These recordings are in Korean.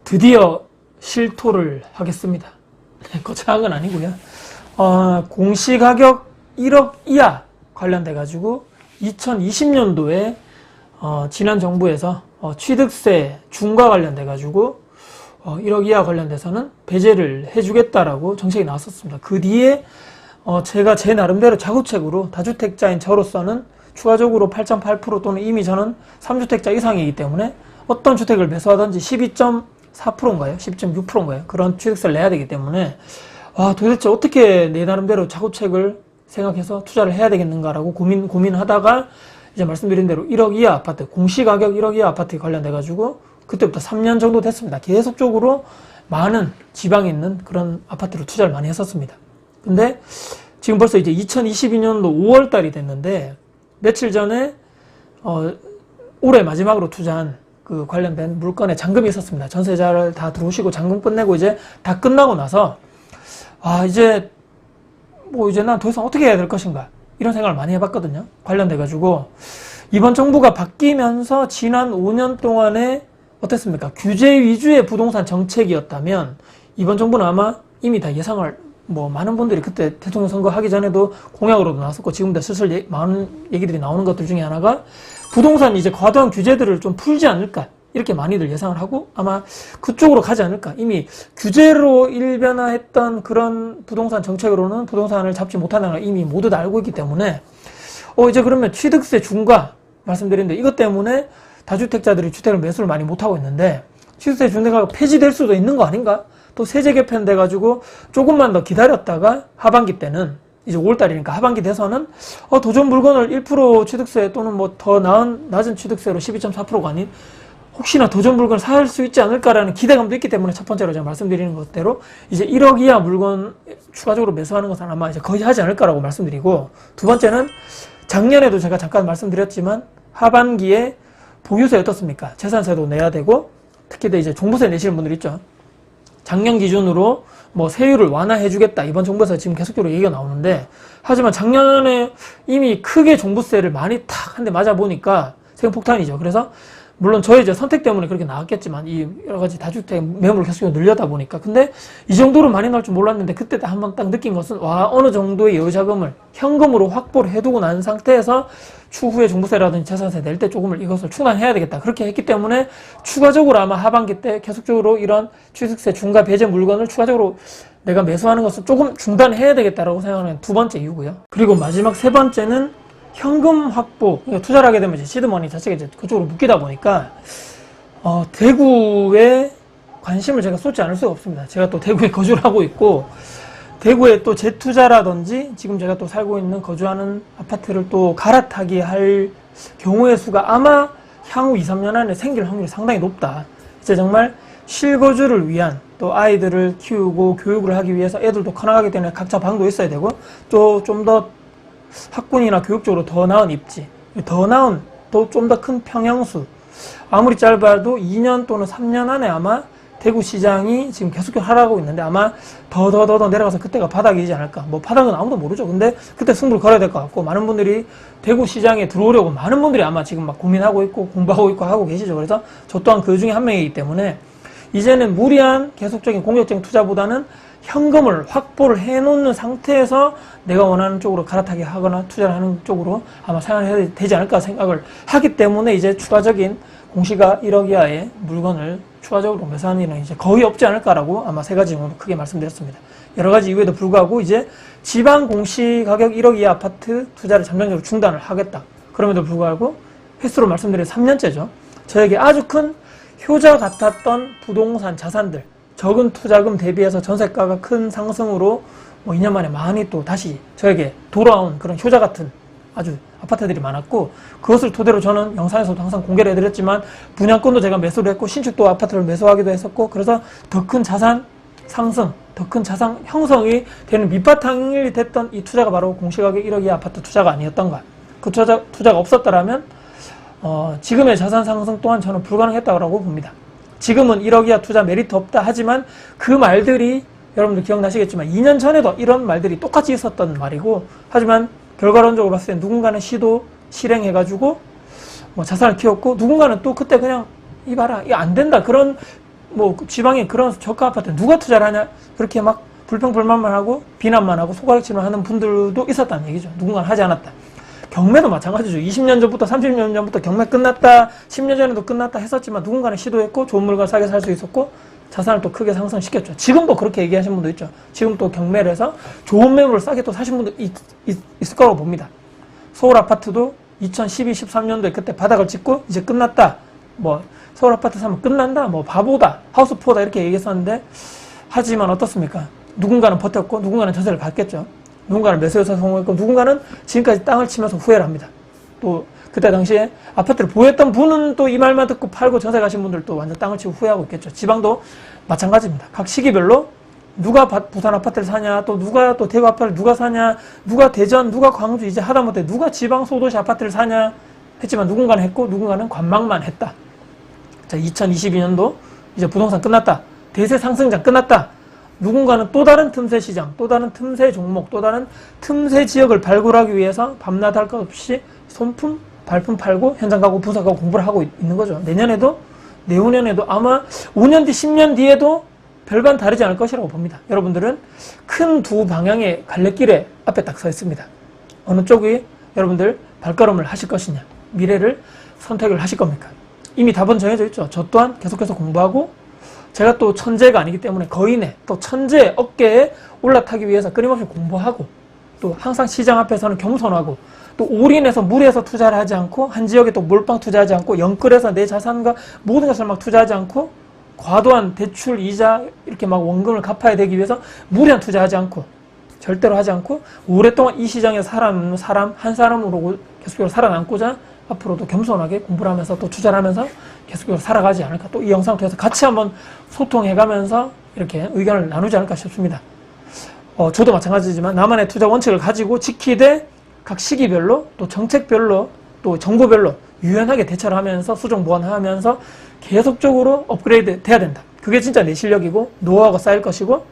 드디어 실토를 하겠습니다. 거창한 건 아니고요. 공시가격 1억 이하 관련돼 가지고 2020년도에 지난 정부에서 취득세 중과 관련돼 가지고 1억 이하 관련돼서는 배제를 해주겠다라고 정책이 나왔었습니다. 그 뒤에 제가 제 나름대로 자구책으로 다주택자인 저로서는 추가적으로 8.8% 또는 이미 저는 3주택자 이상이기 때문에 어떤 주택을 매수하든지 12.4%인가요? 12.6%인가요? 그런 취득세를 내야 되기 때문에 도대체 어떻게 내 나름대로 자구책을 생각해서 투자를 해야 되겠는가라고 고민하다가 이제 말씀드린 대로 1억 이하 아파트, 공시가격 1억 이하 아파트에 관련돼 가지고 그때부터 3년 정도 됐습니다. 계속적으로 많은 지방에 있는 그런 아파트로 투자를 많이 했었습니다. 근데 지금 벌써 이제 2022년도 5월 달이 됐는데 며칠 전에 올해 마지막으로 투자한 그 관련된 물건에 잔금이 있었습니다. 전세자를 다 들어오시고 잔금 끝내고 이제 다 끝나고 나서 이제 난 더 이상 어떻게 해야 될 것인가 이런 생각을 많이 해봤거든요. 관련돼 가지고 이번 정부가 바뀌면서 지난 5년 동안에 어땠습니까? 규제 위주의 부동산 정책이었다면 이번 정부는 아마 이미 다 예상을 많은 분들이 그때 대통령 선거 하기 전에도 공약으로도 나왔었고 지금도 슬슬 많은 얘기들이 나오는 것들 중에 하나가 부동산 이제 과도한 규제들을 좀 풀지 않을까 이렇게 많이들 예상을 하고 아마 그쪽으로 가지 않을까. 이미 규제로 일변화했던 그런 부동산 정책으로는 부동산을 잡지 못하는 걸 이미 모두 다 알고 있기 때문에 이제 그러면 취득세 중과 말씀드렸는데 이것 때문에 다주택자들이 주택을 매수를 많이 못하고 있는데 취득세 중과가 폐지될 수도 있는 거 아닌가? 또 세제 개편 돼가지고 조금만 더 기다렸다가 하반기 때는 이제 5월달이니까 하반기 돼서는 도전 물건을 1% 취득세 또는 더 낮은 취득세로 12.4%가 아닌 혹시나 도전 물건을 살 수 있지 않을까라는 기대감도 있기 때문에 첫 번째로 제가 말씀드리는 것대로 이제 1억 이하 물건 추가적으로 매수하는 것은 아마 이제 거의 하지 않을까라고 말씀드리고 두 번째는 작년에도 제가 잠깐 말씀드렸지만 하반기에 보유세 어떻습니까? 재산세도 내야 되고 특히 이제 종부세 내시는 분들 있죠. 작년 기준으로 세율을 완화해주겠다. 이번 정부에서 지금 계속적으로 얘기가 나오는데 하지만 작년에 이미 크게 종부세를 많이 탁 한 대 맞아보니까 세금폭탄이죠. 그래서 물론 저의 이제 선택 때문에 그렇게 나왔겠지만 이 여러 가지 다주택 매물을 계속 늘려다 보니까 근데 이 정도로 많이 나올 줄 몰랐는데 그때 한번 딱 느낀 것은 어느 정도의 여유자금을 현금으로 확보를 해두고 난 상태에서 추후에 종부세라든지 재산세 낼 때 조금을 이것을 충당해야 되겠다 그렇게 했기 때문에 추가적으로 아마 하반기 때 계속적으로 이런 취득세 중과 배제 물건을 추가적으로 내가 매수하는 것을 조금 중단해야 되겠다라고 생각하는 두 번째 이유고요. 그리고 마지막 세 번째는 현금 확보, 그러니까 투자를 하게 되면 이제 시드머니 자체가 이제 그쪽으로 묶이다 보니까, 대구에 관심을 제가 쏟지 않을 수가 없습니다. 제가 또 대구에 거주를 하고 있고, 대구에 또 재투자라든지 지금 제가 또 살고 있는 거주하는 아파트를 또 갈아타기 할 경우의 수가 아마 향후 2, 3년 안에 생길 확률이 상당히 높다. 이제 정말 실거주를 위한 또 아이들을 키우고 교육을 하기 위해서 애들도 커나가기 때문에 각자 방도 있어야 되고, 또 좀 더 학군이나 교육적으로 더 나은 입지, 더 나은, 또 좀 더 큰 평형수, 아무리 짧아도 2년 또는 3년 안에 아마 대구 시장이 지금 계속 하락하고 있는데 아마 더 내려가서 그때가 바닥이지 않을까. 바닥은 아무도 모르죠. 근데 그때 승부를 걸어야 될 것 같고, 많은 분들이 대구 시장에 들어오려고 많은 분들이 아마 지금 막 고민하고 있고 공부하고 있고 하고 계시죠. 그래서 저 또한 그 중에 한 명이기 때문에 이제는 무리한 계속적인 공격적인 투자보다는 현금을 확보를 해놓는 상태에서 내가 원하는 쪽으로 갈아타기 하거나 투자를 하는 쪽으로 아마 생각해야 되지 않을까 생각을 하기 때문에 이제 추가적인 공시가 1억 이하의 물건을 추가적으로 매수하는 일은 이제 거의 없지 않을까라고 아마 세 가지 정도 크게 말씀드렸습니다. 여러 가지 이유에도 불구하고 이제 지방 공시가격 1억 이하 아파트 투자를 잠정적으로 중단을 하겠다. 그럼에도 불구하고 횟수로 말씀드린 3년째죠. 저에게 아주 큰 효자 같았던 부동산 자산들, 적은 투자금 대비해서 전세가가 큰 상승으로 2년 만에 많이 또 다시 저에게 돌아온 그런 효자 같은 아주 아파트들이 많았고, 그것을 토대로 저는 영상에서도 항상 공개를 해드렸지만 분양권도 제가 매수를 했고 신축도 아파트를 매수하기도 했었고, 그래서 더 큰 자산 상승, 더 큰 자산 형성이 되는 밑바탕이 됐던 이 투자가 바로 공시가격 1억 이하 아파트 투자가 아니었던가. 그 투자가 없었더라면 지금의 자산 상승 또한 저는 불가능했다고 봅니다. 지금은 1억 이하 투자 메리트 없다 하지만 그 말들이 여러분들 기억나시겠지만 2년 전에도 이런 말들이 똑같이 있었던 말이고, 하지만 결과론적으로 봤을 때 누군가는 시도 실행해가지고 자산을 키웠고, 누군가는 또 그때 그냥 이봐라 이거 안 된다 그런 뭐 지방에 그런 저가 아파트 누가 투자를 하냐 그렇게 막 불평불만만 하고 비난만 하고 소각질만 하는 분들도 있었다는 얘기죠. 누군가는 하지 않았다. 경매도 마찬가지죠. 20년 전부터 30년 전부터 경매 끝났다 10년 전에도 끝났다 했었지만 누군가는 시도했고 좋은 물건 싸게 살 수 있었고 자산을 또 크게 상승시켰죠. 지금도 그렇게 얘기하시는 분도 있죠. 지금 또 경매를 해서 좋은 매물을 싸게 또 사신 분도 있을 거라고 봅니다. 서울 아파트도 2012, 13년도에 그때 바닥을 찍고 이제 끝났다. 뭐 서울 아파트 사면 끝난다. 뭐 바보다. 하우스푸어다 이렇게 얘기했었는데 하지만 어떻습니까? 누군가는 버텼고 누군가는 전세를 받겠죠. 누군가는 매수해서 성공했고 누군가는 지금까지 땅을 치면서 후회를 합니다. 또 그때 당시에 아파트를 보유했던 분은 또 이 말만 듣고 팔고 전세 가신 분들도 완전 땅을 치고 후회하고 있겠죠. 지방도 마찬가지입니다. 각 시기별로 누가 부산 아파트를 사냐, 또 누가 또 대구 아파트를 누가 사냐, 누가 대전, 누가 광주, 이제 하다못해 누가 지방 소도시 아파트를 사냐 했지만 누군가는 했고 누군가는 관망만 했다. 자, 2022년도 이제 부동산 끝났다. 대세 상승장 끝났다. 누군가는 또 다른 틈새 시장, 또 다른 틈새 종목, 또 다른 틈새 지역을 발굴하기 위해서 밤낮 할 것 없이 손품, 발품 팔고 현장 가고 부서 가고 공부를 하고 있는 거죠. 내년에도, 내후년에도 아마 5년 뒤, 10년 뒤에도 별반 다르지 않을 것이라고 봅니다. 여러분들은 큰 두 방향의 갈래길에 앞에 딱 서 있습니다. 어느 쪽이 여러분들 발걸음을 하실 것이냐, 미래를 선택을 하실 겁니까? 이미 답은 정해져 있죠. 저 또한 계속해서 공부하고 제가 또 천재가 아니기 때문에 거인의 또 천재 어깨에 올라타기 위해서 끊임없이 공부하고 또 항상 시장 앞에서는 겸손하고 또 올인해서 무리해서 투자를 하지 않고 한 지역에 또 몰빵 투자하지 않고 영끌해서 내 자산과 모든 것을 막 투자하지 않고 과도한 대출 이자 이렇게 막 원금을 갚아야 되기 위해서 무리한 투자하지 않고 절대로 하지 않고 오랫동안 이 시장에서 사람 한 사람으로 계속적으로 살아남고자 앞으로도 겸손하게 공부를 하면서 또 투자를 하면서 계속적으로 살아가지 않을까. 또 이 영상을 통해서 같이 한번 소통해가면서 이렇게 의견을 나누지 않을까 싶습니다. 저도 마찬가지지만 나만의 투자 원칙을 가지고 지키되 각 시기별로 또 정책별로 또 정부별로 유연하게 대처를 하면서 수정 보완하면서 계속적으로 업그레이드 돼야 된다. 그게 진짜 내 실력이고 노하우가 쌓일 것이고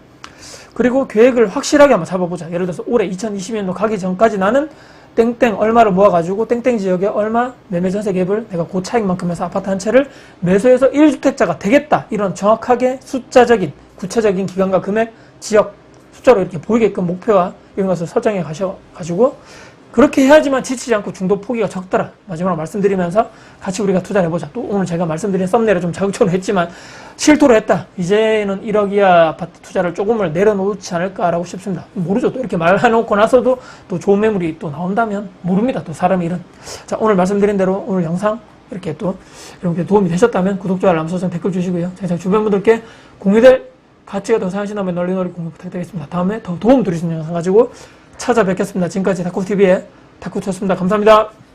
그리고 계획을 확실하게 한번 잡아보자. 예를 들어서 올해 2020년도 가기 전까지 나는 땡땡 얼마를 모아가지고 땡땡 지역에 얼마 매매 전세 갭을 내가 그 차익만큼 해서 아파트 한 채를 매수해서 1주택자가 되겠다. 이런 정확하게 숫자적인 구체적인 기간과 금액, 지역 숫자로 이렇게 보이게끔 목표와 이런 것을 설정해 가셔가지고 그렇게 해야지만 지치지 않고 중도 포기가 적더라. 마지막으로 말씀드리면서 같이 우리가 투자를 해보자. 또 오늘 제가 말씀드린 썸네일을 좀 자극적으로 했지만 실토를 했다. 이제는 1억 이하 아파트 투자를 조금을 내려놓지 않을까라고 싶습니다. 모르죠. 또 이렇게 말해놓고 나서도 또 좋은 매물이 또 나온다면 모릅니다. 또 사람의 일은. 자, 오늘 말씀드린 대로 오늘 영상 이렇게 또 여러분께 도움이 되셨다면 구독, 좋아요, 알람 설정, 댓글 주시고요. 제 주변 분들께 공유될 가치가 더 생각하신다면 널리 공유 부탁드리겠습니다. 다음에 더 도움 드리시는 영상 가지고 찾아뵙겠습니다. 지금까지 다쿠TV의 다쿠투였습니다. 감사합니다.